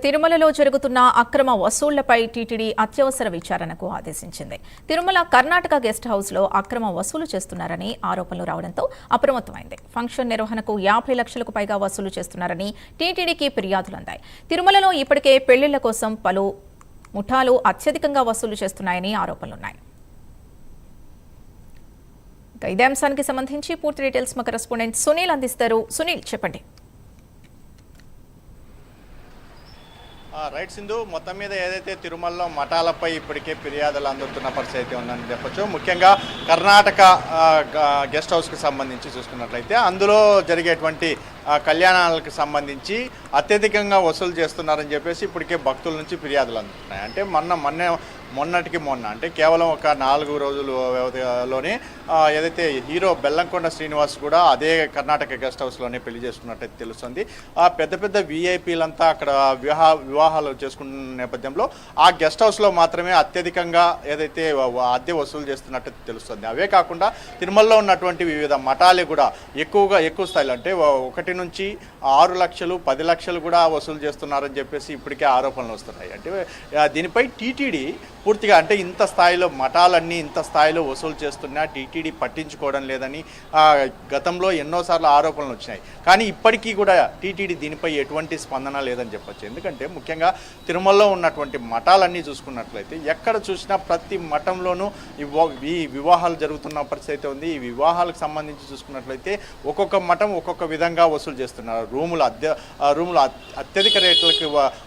తిరుమలలో జరుగుతున్న అక్రమ వసూళ్లపై టీటీడీ అత్యవసర విచారణకు ఆదేశించింది. తిరుమల కర్ణాటక గెస్ట్ హౌస్ లో అక్రమ వసూలు చేస్తున్నారని ఆరోపణలు రావడంతో అప్రమత్తమైంది. ఫంక్షన్ నిర్వహణకు 50 లక్షలకు పైగా వసూలు చేస్తున్నారని టీటీడీకి ఫిర్యాదులందాయి. తిరుమలలో ఇప్పటికే పెళ్లిళ్ల కోసం పలు ముఠాలు అత్యధికంగా వసూలు చేస్తున్నాయని ఆరోపణలున్నాయి. ఇదే అంశానికి సంబంధించి పూర్తి డీటెయిల్స్ మా కరెస్పాండెంట్ సునీల్ అందిస్తారు. సునీల్, చెప్పండి. రైట్ సింధు, మొత్తం మీద ఏదైతే తిరుమలలో మఠాలపై ఇప్పటికే ఫిర్యాదులు అందుతున్న పరిస్థితి అయితే ఉందని చెప్పొచ్చు. ముఖ్యంగా కర్ణాటక గెస్ట్ హౌస్కి సంబంధించి చూసుకున్నట్లయితే అందులో జరిగేటువంటి కళ్యాణాలకు సంబంధించి అత్యధికంగా వసూలు చేస్తున్నారని చెప్పేసి ఇప్పటికే భక్తుల నుంచి ఫిర్యాదులు అందుతున్నాయి. అంటే మొన్నటికి అంటే కేవలం ఒక 4 రోజుల వ్యవధిలోనే ఏదైతే హీరో బెల్లంకొండ శ్రీనివాస్ కూడా అదే కర్ణాటక గెస్ట్ హౌస్లోనే పెళ్లి చేసుకున్నట్టయితే తెలుస్తుంది. పెద్ద పెద్ద విఐపీలంతా అక్కడ వివాహాలు చేసుకున్న నేపథ్యంలో ఆ గెస్ట్ హౌస్లో మాత్రమే అత్యధికంగా ఏదైతే అద్దె వసూలు చేస్తున్నట్టయితే తెలుస్తుంది. అవే కాకుండా తిరుమలలో ఉన్నటువంటి వివిధ మఠాలు కూడా ఎక్కువ స్థాయిలో అంటే 1 నుంచి 6 లక్షలు 10 లక్షలు కూడా వసూలు చేస్తున్నారని చెప్పేసి ఇప్పటికే ఆరోపణలు వస్తున్నాయి. అంటే దీనిపై టీటీడీ పూర్తిగా అంటే ఇంత స్థాయిలో మఠాలన్నీ ఇంత స్థాయిలో వసూలు చేస్తున్నా టీటీడీ పట్టించుకోవడం లేదని గతంలో ఎన్నోసార్లు ఆరోపణలు వచ్చినాయి. కానీ ఇప్పటికీ కూడా టీటీడీ దీనిపై ఎటువంటి స్పందన లేదని చెప్పొచ్చు. ఎందుకంటే ముఖ్యంగా తిరుమలలో ఉన్నటువంటి మఠాలన్నీ చూసుకున్నట్లయితే ఎక్కడ చూసినా ప్రతి మఠంలోనూ ఈ వివాహాలు జరుగుతున్న పరిస్థితి ఉంది. ఈ వివాహాలకు సంబంధించి చూసుకున్నట్లయితే ఒక్కొక్క మఠం ఒక్కొక్క విధంగా వసూలు చేస్తున్నారు. రూములు అత్యధిక రేట్లకి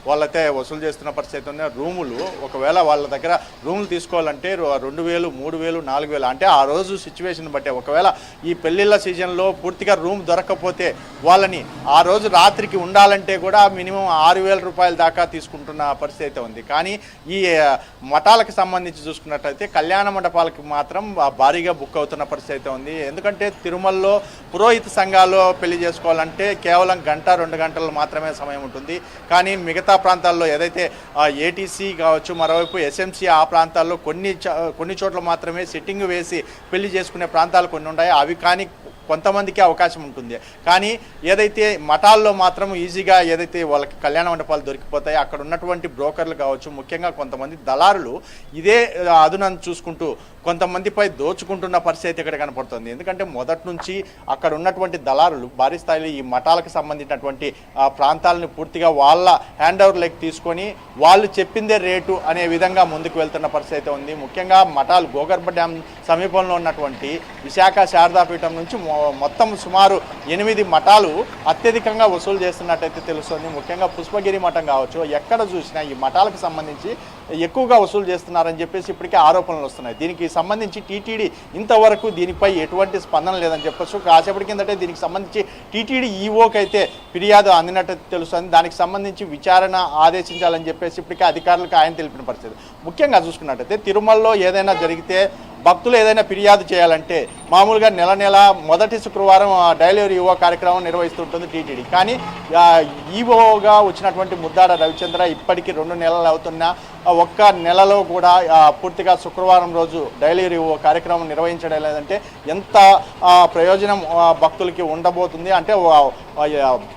వాళ్ళైతే వసూలు చేస్తున్న పరిస్థితి ఉంది. రూములు ఒకవేళ వాళ్ళ దగ్గర రూములు తీసుకోవాలంటే 2000, 3000, 4000 అంటే ఆ రోజు సిచ్యువేషన్ బట్టే. ఒకవేళ ఈ పెళ్లిళ్ళ సీజన్లో పూర్తిగా రూమ్ దొరకకపోతే వాళ్ళని ఆ రోజు రాత్రికి ఉండాలంటే కూడా మినిమం 6000 రూపాయల దాకా తీసుకుంటున్న పరిస్థితి ఉంది. కానీ ఈ మఠాలకు సంబంధించి చూసుకున్నట్లయితే కళ్యాణ మండపాలకు మాత్రం భారీగా బుక్ అవుతున్న పరిస్థితి ఉంది. ఎందుకంటే తిరుమలలో పురోహిత సంఘాలు పెళ్లి చేసుకోవాలంటే కేవలం 1-2 గంటలు మాత్రమే సమయం ఉంటుంది. కానీ మిగతా ప్రాంతాల్లో ఏదైతే ఏటీసీ కావచ్చు, మరోవైపు ఎస్ఎంసీ ఆ ప్రాంతాల్లో కొన్ని చోట్ల మాత్రమే సిట్టింగ్ వేసి పెళ్లి చేసుకునే ప్రాంతాలు కొన్ని ఉన్నాయి. అవి కానీ కొంతమందికి అవకాశం ఉంటుంది. కానీ ఏదైతే మఠాల్లో మాత్రం ఈజీగా ఏదైతే వాళ్ళకి కళ్యాణ మండపాలు దొరికిపోతాయి, అక్కడ ఉన్నటువంటి బ్రోకర్లు కావచ్చు, ముఖ్యంగా కొంతమంది దళారులు ఇదే అదునని చూసుకుంటూ కొంతమందిపై దోచుకుంటున్న పరిస్థితి ఇక్కడ కనపడుతుంది. ఎందుకంటే మొదటి నుంచి అక్కడ ఉన్నటువంటి దళారులు భారీ స్థాయిలో ఈ మఠాలకు సంబంధించినటువంటి ప్రాంతాలను పూర్తిగా వాళ్ళ హ్యాండ్ ఓవర్లోకి తీసుకొని వాళ్ళు చెప్పిందే రేటు అనే విధంగా ముందుకు వెళ్తున్న పరిస్థితి ఉంది. ముఖ్యంగా మఠాలు గోగర్భ డ్యామ్ సమీపంలో ఉన్నటువంటి విశాఖ శారదాపీఠం నుంచి మొత్తం సుమారు 8 మఠాలు అత్యధికంగా వసూలు చేస్తున్నట్టయితే తెలుస్తుంది. ముఖ్యంగా పుష్పగిరి మఠం కావచ్చు, ఎక్కడ చూసినా ఈ మఠాలకు సంబంధించి ఎక్కువగా వసూలు చేస్తున్నారని చెప్పేసి ఇప్పటికే ఆరోపణలు వస్తున్నాయి. దీనికి సంబంధించి టీటీడీ ఇంతవరకు దీనిపై ఎటువంటి స్పందన లేదని చెప్పొచ్చు. కాసేపటి కిందటే దీనికి సంబంధించి టీటీడీ ఈవోకి అయితే ఫిర్యాదు అందినట్టు తెలుస్తుంది. దానికి సంబంధించి విచారణ ఆదేశించాలని చెప్పేసి ఇప్పటికే అధికారులకు ఆయన తెలిపిన పరిస్థితి. ముఖ్యంగా చూసుకున్నట్టయితే తిరుమలలో ఏదైనా జరిగితే భక్తులు ఏదైనా ఫిర్యాదు చేయాలంటే మామూలుగా నెల మొదటి శుక్రవారం డైలీ ఈవో కార్యక్రమం నిర్వహిస్తుంటుంది టీటీడీ. కానీ ఈవోగా వచ్చినటువంటి ముద్దాడ రవిచంద్ర ఇప్పటికీ 2 నెలలు అవుతున్నా ఒక్క నెలలో కూడా పూర్తిగా శుక్రవారం రోజు డైలీ ఈవో కార్యక్రమం నిర్వహించడం లేదంటే ఎంత ప్రయోజనం భక్తులకి ఉండబోతుంది. అంటే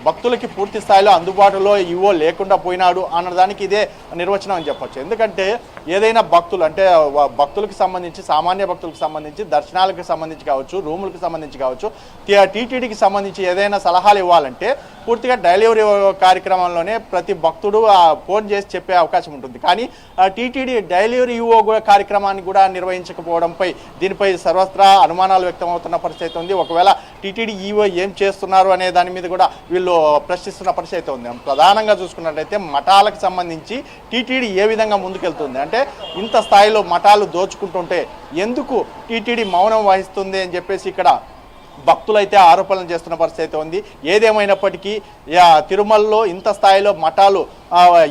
భక్తులకి పూర్తి స్థాయిలో అందుబాటులో ఈవో లేకుండా పోయినాడు అన్నదానికి ఇదే నిర్వచనం అని చెప్పొచ్చు. ఎందుకంటే ఏదైనా భక్తులు అంటే భక్తులకు సంబంధించి సామాన్య భక్తులకు సంబంధించి దర్శనాలకు సంబంధించి కావచ్చు, రూములకు సంబంధించి కావచ్చు, టీటీడీకి సంబంధించి ఏదైనా సలహాలు ఇవ్వాలంటే పూర్తిగా డెలివరీ కార్యక్రమంలోనే ప్రతి భక్తుడు ఫోన్ చేసి చెప్పే అవకాశం ఉంటుంది. కానీ టీటీడీ డెలివరీ కార్యక్రమాన్ని కూడా నిర్వహించకపోవడంపై దీనిపై సర్వత్రా అనుమానాలు వ్యక్తమవుతున్న పరిస్థితి ఉంది. ఒకవేళ టీటీడీ ఈవో ఏం చేస్తున్నారు అనే దాని మీద కూడా వీళ్ళు ప్రశ్నిస్తున్న పరిస్థితి ఉంది. ప్రధానంగా చూసుకున్నట్లయితే మఠాలకు సంబంధించి టీటీడీ ఏ విధంగా ముందుకెళ్తుంది అంటే ఇంత స్థాయిలో మఠాలు దోచుకుంటుంటే ఎందుకు టీటీడీ మౌనం వహిస్తుంది అని చెప్పేసి ఇక్కడ భక్తులైతే ఆరోపణలు చేస్తున్న పరిస్థితి ఉంది. ఏదేమైనప్పటికీ తిరుమలలో ఇంత స్థాయిలో మఠాలు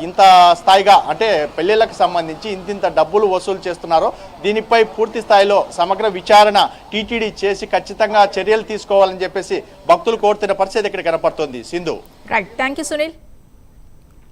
ఇంత స్థాయిగా అంటే పెళ్లిళ్ళకు సంబంధించి ఇంత డబ్బులు వసూలు చేస్తున్నారో దీనిపై పూర్తి స్థాయిలో సమగ్ర విచారణ టీటీడీ చేసి ఖచ్చితంగా చర్యలు తీసుకోవాలని చెప్పేసి భక్తులు కోరుతున్న పరిస్థితి ఇక్కడ కనపడుతుంది. Sindhu. Right, thank you Sunil.